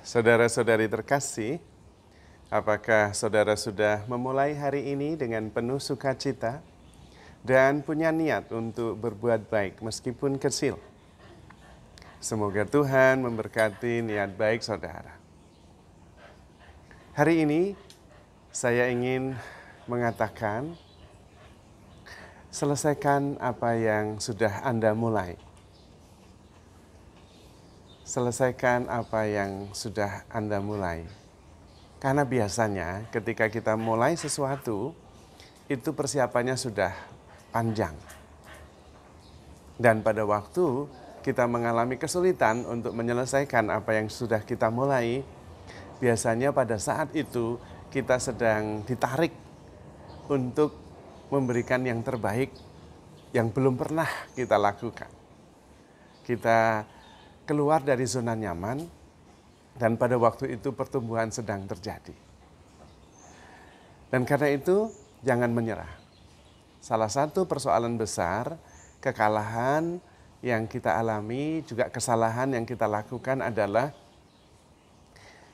Saudara-saudari terkasih, apakah saudara sudah memulai hari ini dengan penuh sukacita dan punya niat untuk berbuat baik meskipun kecil? Semoga Tuhan memberkati niat baik saudara. Hari ini saya ingin mengatakan, selesaikan apa yang sudah Anda mulai. Selesaikan apa yang sudah Anda mulai. Karena biasanya ketika kita mulai sesuatu, itu persiapannya sudah panjang. Dan pada waktu kita mengalami kesulitan untuk menyelesaikan apa yang sudah kita mulai, biasanya pada saat itu kita sedang ditarik untuk memberikan yang terbaik yang belum pernah kita lakukan. Kita keluar dari zona nyaman, dan pada waktu itu pertumbuhan sedang terjadi. Dan karena itu, jangan menyerah. Salah satu persoalan besar, kekalahan yang kita alami, juga kesalahan yang kita lakukan adalah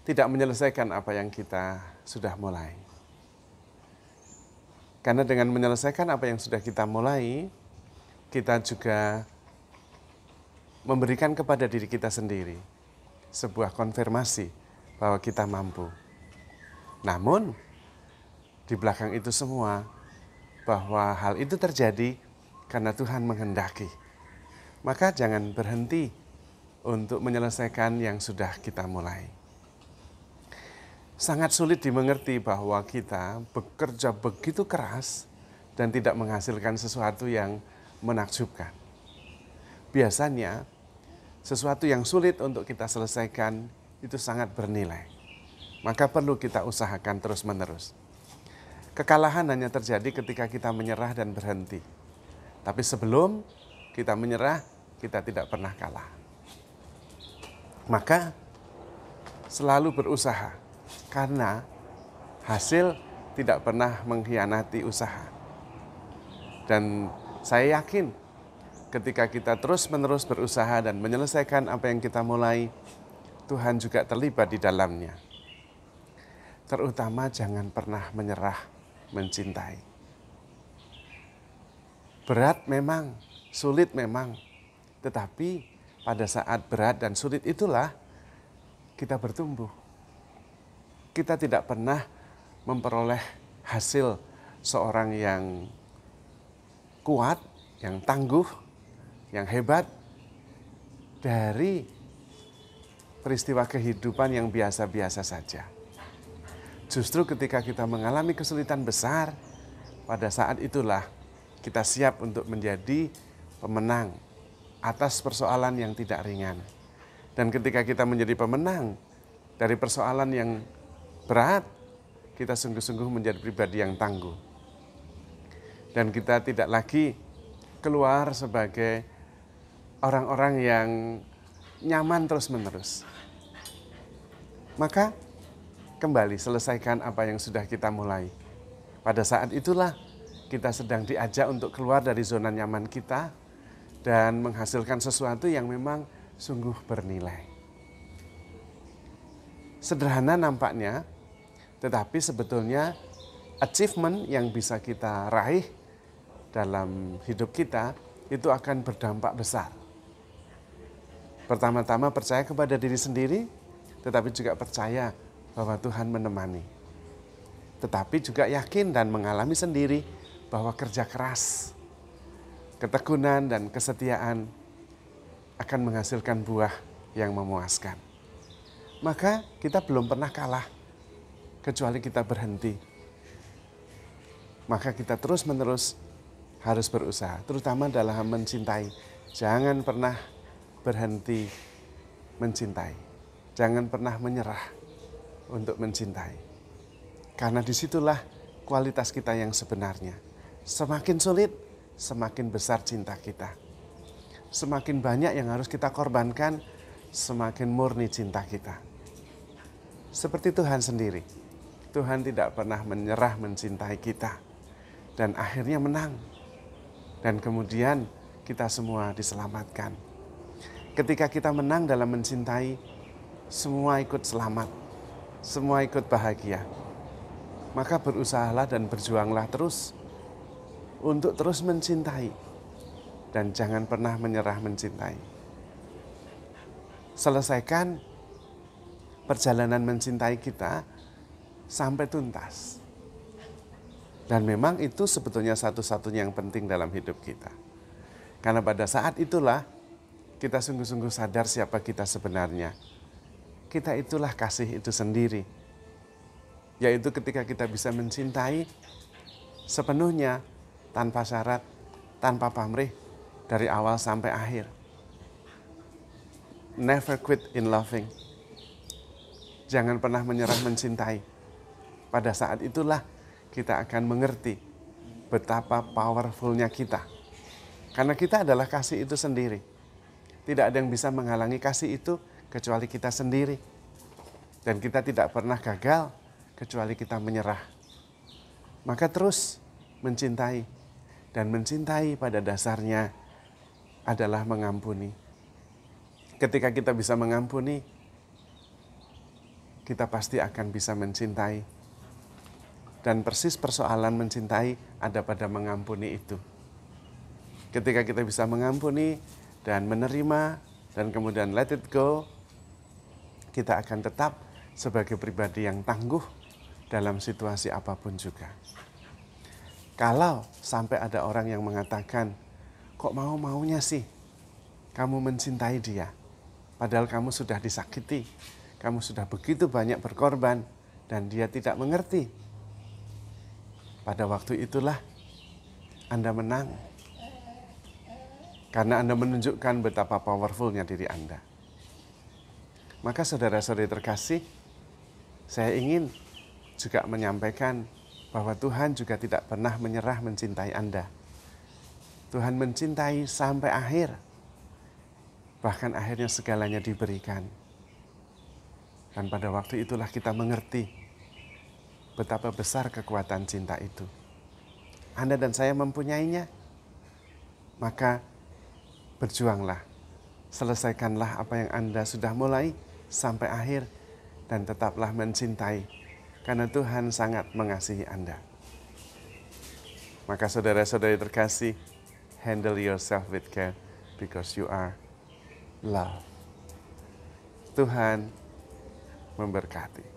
tidak menyelesaikan apa yang kita sudah mulai. Karena dengan menyelesaikan apa yang sudah kita mulai, kita juga memberikan kepada diri kita sendiri sebuah konfirmasi bahwa kita mampu. Namun, di belakang itu semua, bahwa hal itu terjadi karena Tuhan menghendaki. Maka jangan berhenti untuk menyelesaikan yang sudah kita mulai. Sangat sulit dimengerti bahwa kita bekerja begitu keras dan tidak menghasilkan sesuatu yang menakjubkan. Biasanya, sesuatu yang sulit untuk kita selesaikan itu sangat bernilai. Maka perlu kita usahakan terus-menerus. Kekalahan hanya terjadi ketika kita menyerah dan berhenti. Tapi sebelum kita menyerah, kita tidak pernah kalah. Maka selalu berusaha, karena hasil tidak pernah mengkhianati usaha. Dan saya yakin ketika kita terus-menerus berusaha dan menyelesaikan apa yang kita mulai, Tuhan juga terlibat di dalamnya. Terutama jangan pernah menyerah mencintai. Berat memang, sulit memang, tetapi pada saat berat dan sulit itulah kita bertumbuh. Kita tidak pernah memperoleh hasil seorang yang kuat, yang tangguh, yang hebat dari peristiwa kehidupan yang biasa-biasa saja. Justru ketika kita mengalami kesulitan besar, pada saat itulah kita siap untuk menjadi pemenang atas persoalan yang tidak ringan. Dan ketika kita menjadi pemenang dari persoalan yang berat, kita sungguh-sungguh menjadi pribadi yang tangguh. Dan kita tidak lagi keluar sebagai orang-orang yang nyaman terus-menerus. Maka kembali selesaikan apa yang sudah kita mulai. Pada saat itulah kita sedang diajak untuk keluar dari zona nyaman kita dan menghasilkan sesuatu yang memang sungguh bernilai. Sederhana nampaknya, tetapi sebetulnya achievement yang bisa kita raih dalam hidup kita itu akan berdampak besar. Pertama-tama percaya kepada diri sendiri, tetapi juga percaya bahwa Tuhan menemani. Tetapi juga yakin dan mengalami sendiri bahwa kerja keras, ketekunan dan kesetiaan akan menghasilkan buah yang memuaskan. Maka kita belum pernah kalah, kecuali kita berhenti. Maka kita terus-menerus harus berusaha, terutama dalam mencintai. Jangan pernah berhenti mencintai. Jangan pernah menyerah untuk mencintai. Karena disitulah kualitas kita yang sebenarnya. Semakin sulit, semakin besar cinta kita. Semakin banyak yang harus kita korbankan, semakin murni cinta kita. Seperti Tuhan sendiri. Tuhan tidak pernah menyerah mencintai kita. Dan akhirnya menang. Dan kemudian kita semua diselamatkan. Ketika kita menang dalam mencintai, semua ikut selamat, semua ikut bahagia. Maka berusahalah dan berjuanglah terus untuk terus mencintai dan jangan pernah menyerah mencintai. Selesaikan perjalanan mencintai kita sampai tuntas. Dan memang itu sebetulnya satu-satunya yang penting dalam hidup kita. Karena pada saat itulah kita sungguh-sungguh sadar siapa kita sebenarnya. Kita itulah kasih itu sendiri. Yaitu ketika kita bisa mencintai sepenuhnya, tanpa syarat, tanpa pamrih, dari awal sampai akhir. Never quit in loving. Jangan pernah menyerah mencintai. Pada saat itulah kita akan mengerti betapa powerfulnya kita. Karena kita adalah kasih itu sendiri. Tidak ada yang bisa menghalangi kasih itu kecuali kita sendiri. Dan kita tidak pernah gagal kecuali kita menyerah. Maka terus mencintai. Dan mencintai pada dasarnya adalah mengampuni. Ketika kita bisa mengampuni, kita pasti akan bisa mencintai. Dan persis persoalan mencintai ada pada mengampuni itu. Ketika kita bisa mengampuni dan menerima dan kemudian let it go, kita akan tetap sebagai pribadi yang tangguh dalam situasi apapun juga. Kalau sampai ada orang yang mengatakan, kok mau-maunya sih kamu mencintai dia, padahal kamu sudah disakiti, kamu sudah begitu banyak berkorban, dan dia tidak mengerti. Pada waktu itulah Anda menang. Karena Anda menunjukkan betapa powerfulnya diri Anda. Maka saudara-saudari terkasih, saya ingin juga menyampaikan bahwa Tuhan juga tidak pernah menyerah mencintai Anda. Tuhan mencintai sampai akhir. Bahkan akhirnya segalanya diberikan. Dan pada waktu itulah kita mengerti betapa besar kekuatan cinta itu. Anda dan saya mempunyainya. Maka berjuanglah. Selesaikanlah apa yang Anda sudah mulai sampai akhir. Dan tetaplah mencintai. Karena Tuhan sangat mengasihi Anda. Maka saudara-saudari terkasih, handle yourself with care because you are love. Tuhan memberkati.